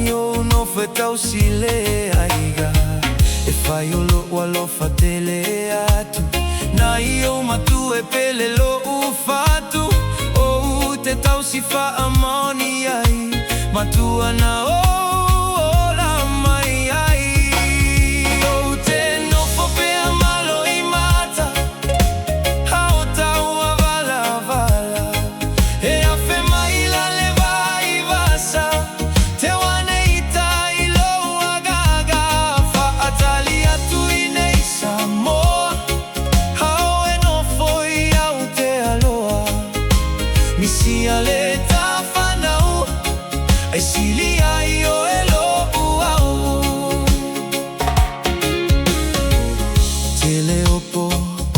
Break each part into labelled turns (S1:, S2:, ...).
S1: yo no fetau sile aiga e fai o lo walo fatele atu na yo matu e pele lo ufatu o te tau si fa amoni ai matua na o la mai ai o te no fo pe amalo I mata hao tau avala vala e a fe mai la leva I vasa te wane ita I lo agaga fa atali atu I nei Samoa hao e no foi au te aloa misia le ta whanau ai sili ai o e lo uau tele opo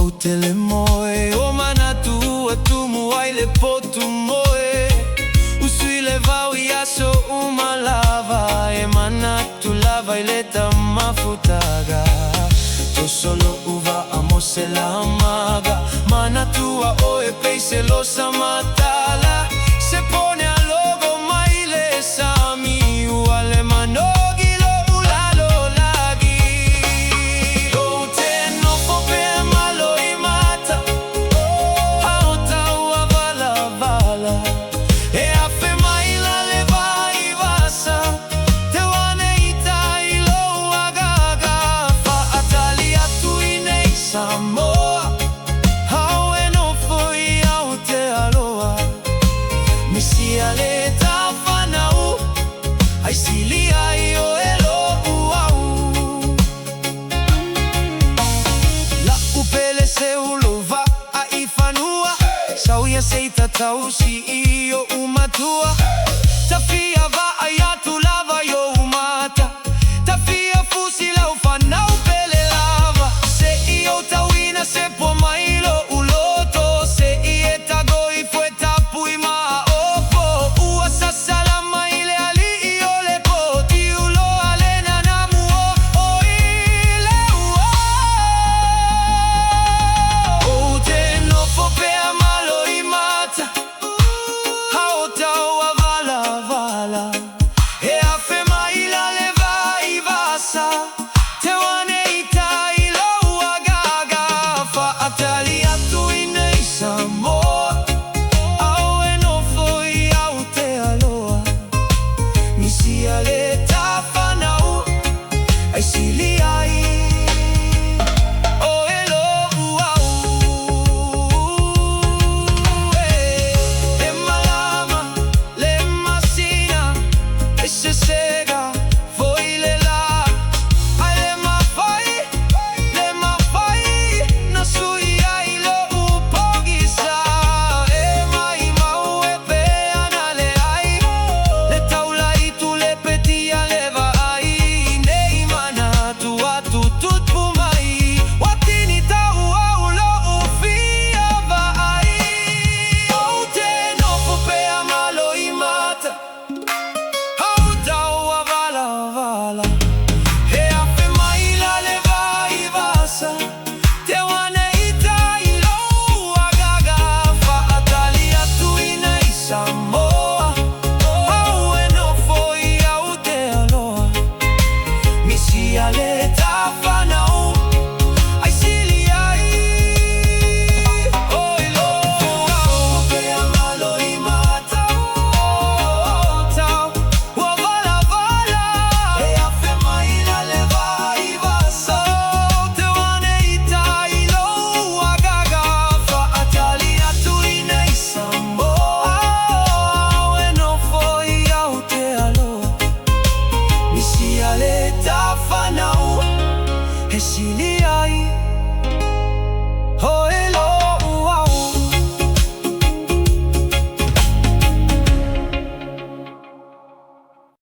S1: o tele moe o manatu atumu ai le potu moe usui le vau I aso umalava e manatu lava I le tamafutaga to solo uva amo se la amaga manatua o e peise lo samatala se pone a logo mai le sami uale manogi lo ulalo lagi o te no fo pe malo I mata hao tau avala vala e a fe mai la leva I vasa te wane ita I lo agaga fa atali atu I nei Samoa hao e no foi au te aloa misia le ta whanau ai sili ai o e lo uau la upele se ulova a I whanua sauia seita tau si I o umatua tawhia va ai atu lava yo umata tawhia fusi lau whanau pele lava se I o tauina se po mai lo uloto se I e tago I fue tapu I maa opo ua sasala mai le ali I o le poti ulo alena namu o I le ua o te no fo pe amalo I mata hao tau avala vala e a fe mai la leva I vasa te wane ita I lo agaga fa atali atu I nei Samoa au e no foi au te aloa misia le